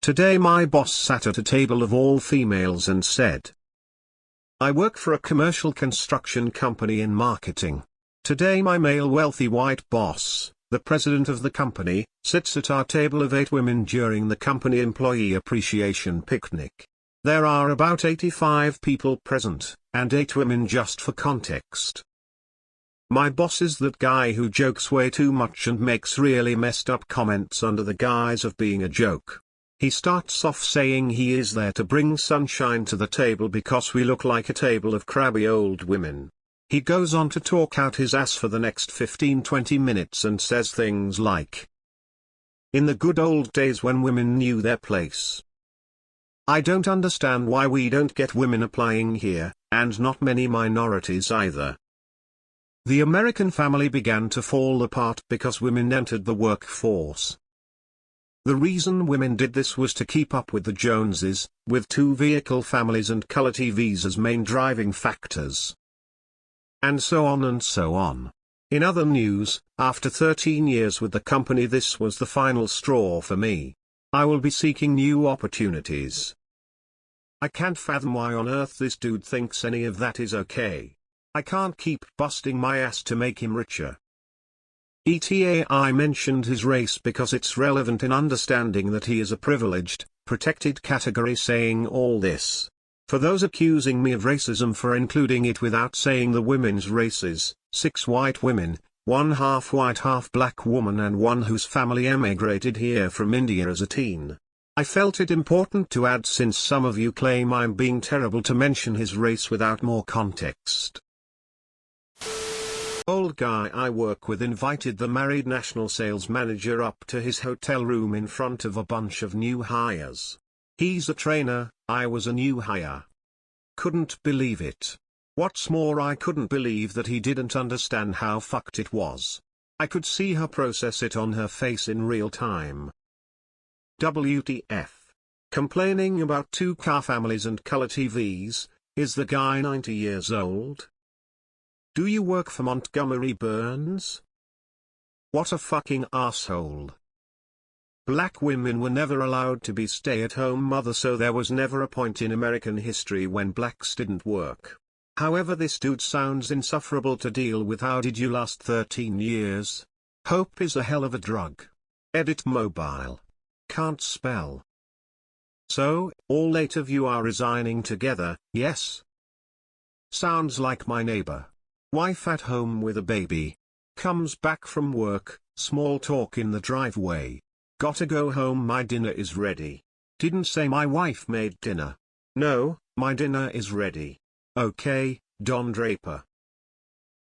Today my boss sat at a table of all females and said, "I work for a commercial construction company in marketing. Today my male wealthy white boss, the president of the company, sits at our table of 8 women during the company employee appreciation picnic. There are about 85 people present, and 8 women just for context. My boss is that guy who jokes way too much and makes really messed up comments under the guise of being a joke. He starts off saying he is there to bring sunshine to the table because we look like a table of crabby old women. He goes on to talk out his ass for the next 15-20 minutes and says things like, 'In the good old days when women knew their place. I don't understand why we don't get women applying here, and not many minorities either.' The American family began to fall apart because women entered the workforce. The reason women did this was to keep up with the Joneses, with 2-vehicle families and color TVs as main driving factors. And so on and so on. In other news, after 13 years with the company, this was the final straw for me. I will be seeking new opportunities. I can't fathom why on earth this dude thinks any of that is okay. I can't keep busting my ass to make him richer." I mentioned his race because it's relevant in understanding that he is a privileged, protected category saying all this. For those accusing me of racism for including it without saying the women's races, 6 white women, 1 half white half black woman and 1 whose family emigrated here from India as a teen. I felt it important to add since some of you claim I'm being terrible to mention his race without more context. Old guy I work with invited the married national sales manager up to his hotel room in front of a bunch of new hires. He's a trainer, I was a new hire. Couldn't believe it. What's more, I couldn't believe that he didn't understand how fucked it was. I could see her process it on her face in real time. WTF. Complaining about 2-car families and color TVs, is the guy 90 years old? Do you work for Montgomery Burns? What a fucking asshole. Black women were never allowed to be stay-at-home mothers, so there was never a point in American history when blacks didn't work. However, this dude sounds insufferable to deal with. How did you last 13 years? Hope is a hell of a drug. Edit mobile. Can't spell. So, all 8 of you are resigning together, yes? Sounds like my neighbor. Wife at home with a baby. Comes back from work, small talk in the driveway. Gotta go home, my dinner is ready. Didn't say my wife made dinner. No, my dinner is ready. Okay, Don Draper.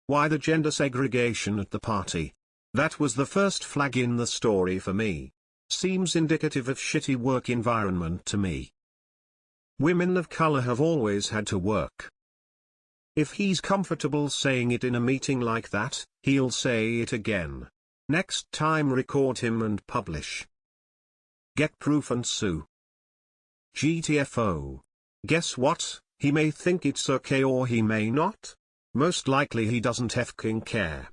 Why the gender segregation at the party? That was the first flag in the story for me. Seems indicative of shitty work environment to me. Women of color have always had to work. If he's comfortable saying it in a meeting like that, he'll say it again. Next time record him and publish. Get proof and sue. GTFO. Guess what, he may think it's okay or he may not. Most likely he doesn't effing care.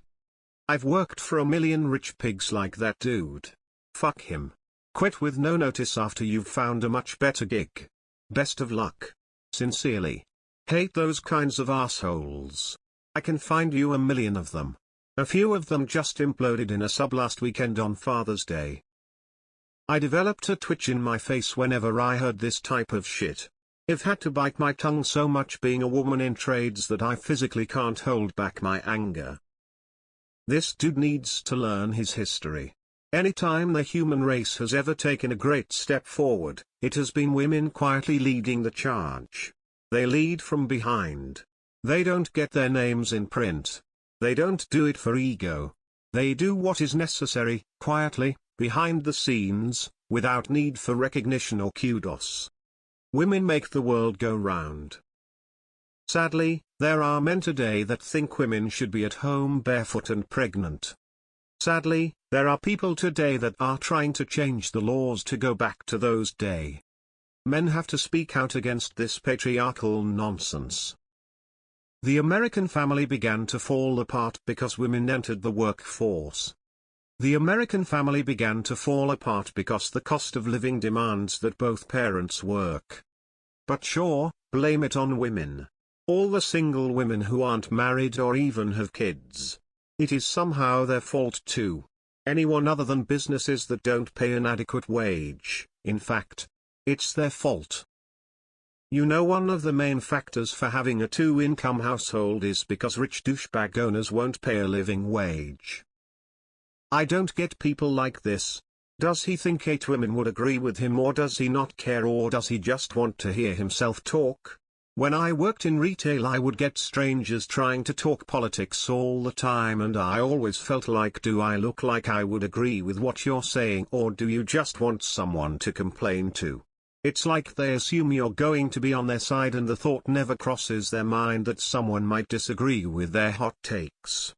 I've worked for a million rich pigs like that dude. Fuck him. Quit with no notice after you've found a much better gig. Best of luck. Sincerely. Hate those kinds of assholes. I can find you a million of them. A few of them just imploded in a sub last weekend on Father's Day. I developed a twitch in my face whenever I heard this type of shit. I've had to bite my tongue so much being a woman in trades that I physically can't hold back my anger. This dude needs to learn his history. Anytime the human race has ever taken a great step forward, it has been women quietly leading the charge. They lead from behind. They don't get their names in print. They don't do it for ego. They do what is necessary, quietly, behind the scenes, without need for recognition or kudos. Women make the world go round. Sadly, there are men today that think women should be at home barefoot and pregnant. Sadly, there are people today that are trying to change the laws to go back to those days. Men have to speak out against this patriarchal nonsense. The American family began to fall apart because women entered the workforce. The American family began to fall apart because the cost of living demands that both parents work. But sure, blame it on women. All the single women who aren't married or even have kids. It is somehow their fault too. Anyone other than businesses that don't pay an adequate wage, in fact, it's their fault. You know, one of the main factors for having a two-income household is because rich douchebag owners won't pay a living wage. I don't get people like this. Does he think 8 women would agree with him, or does he not care, or does he just want to hear himself talk? When I worked in retail, I would get strangers trying to talk politics all the time, and I always felt like, do I look like I would agree with what you're saying, or do you just want someone to complain to? It's like they assume you're going to be on their side, and the thought never crosses their mind that someone might disagree with their hot takes.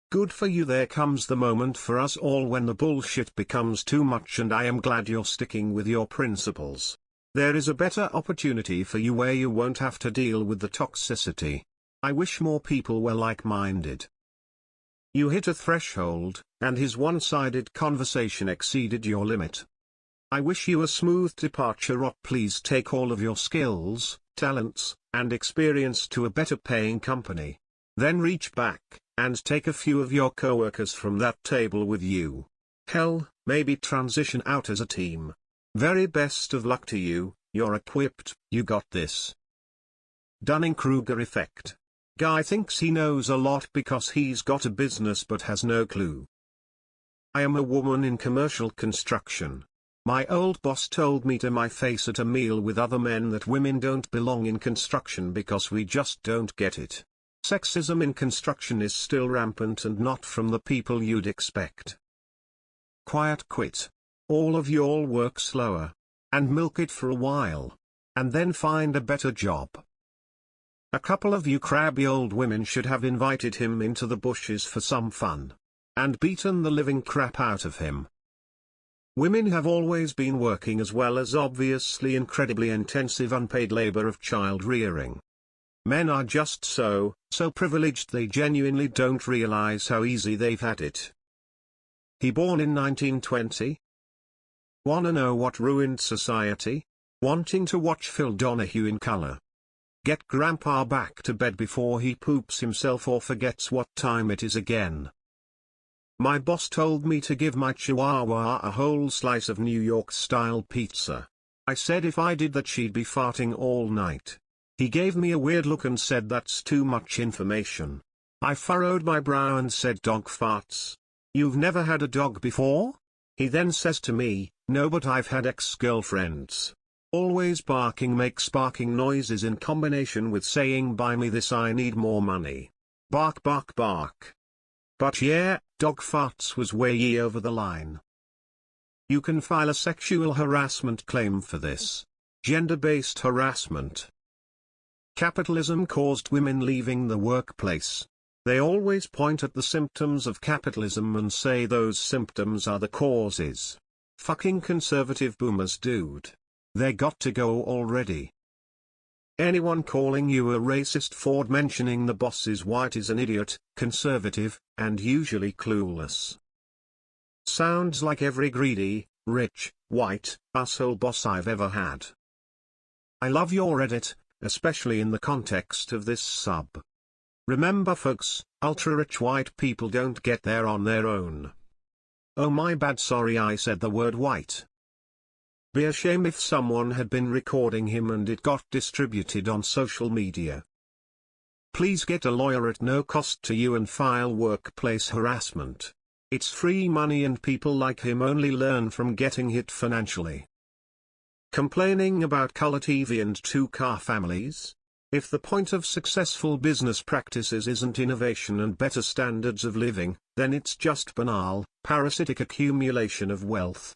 Good for you. There comes the moment for us all when the bullshit becomes too much, and I am glad you're sticking with your principles. There is a better opportunity for you where you won't have to deal with the toxicity. I wish more people were like-minded. You hit a threshold, and his one-sided conversation exceeded your limit. I wish you a smooth departure, or please take all of your skills, talents, and experience to a better paying company. Then reach back, and take a few of your coworkers from that table with you. Hell, maybe transition out as a team. Very best of luck to you, you're equipped, you got this. Dunning-Kruger effect. Guy thinks he knows a lot because he's got a business but has no clue. I am a woman in commercial construction. My old boss told me to my face at a meal with other men that women don't belong in construction because we just don't get it. Sexism in construction is still rampant, and not from the people you'd expect. Quiet quit. All of y'all work slower. And milk it for a while. And then find a better job. A couple of you crabby old women should have invited him into the bushes for some fun. And beaten the living crap out of him. Women have always been working, as well as obviously incredibly intensive unpaid labor of child rearing. Men are just so privileged they genuinely don't realize how easy they've had it. He born in 1920? Wanna know what ruined society? Wanting to watch Phil Donahue in color. Get grandpa back to bed before he poops himself or forgets what time it is again. My boss told me to give my chihuahua a whole slice of New York-style pizza. I said if I did that she'd be farting all night. He gave me a weird look and said that's too much information. I furrowed my brow and said, dog farts? You've never had a dog before? He then says to me, no, but I've had ex-girlfriends. Always barking makes barking noises in combination with saying buy me this, I need more money. Bark bark bark. But yeah, dog farts was way over the line. You can file a sexual harassment claim for this. Gender-based harassment. Capitalism caused women leaving the workplace. They always point at the symptoms of capitalism and say those symptoms are the causes. Fucking conservative boomers, dude. They got to go already. Anyone calling you a racist for mentioning the boss is white is an idiot, conservative, and usually clueless. Sounds like every greedy, rich, white, asshole boss I've ever had. I love your Reddit, especially in the context of this sub. Remember folks, ultra-rich white people don't get there on their own. Oh my bad, sorry I said the word white. Be a shame if someone had been recording him and it got distributed on social media. Please get a lawyer at no cost to you and file workplace harassment. It's free money and people like him only learn from getting hit financially. Complaining about color TV and two-car families? If the point of successful business practices isn't innovation and better standards of living, then it's just banal, parasitic accumulation of wealth.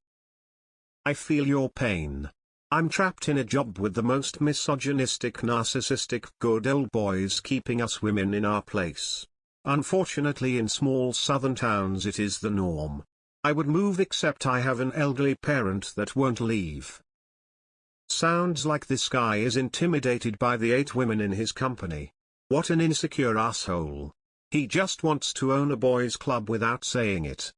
I feel your pain. I'm trapped in a job with the most misogynistic, narcissistic good old boys keeping us women in our place. Unfortunately, in small southern towns it is the norm. I would move except I have an elderly parent that won't leave. Sounds like this guy is intimidated by the 8 women in his company. What an insecure asshole. He just wants to own a boys' club without saying it.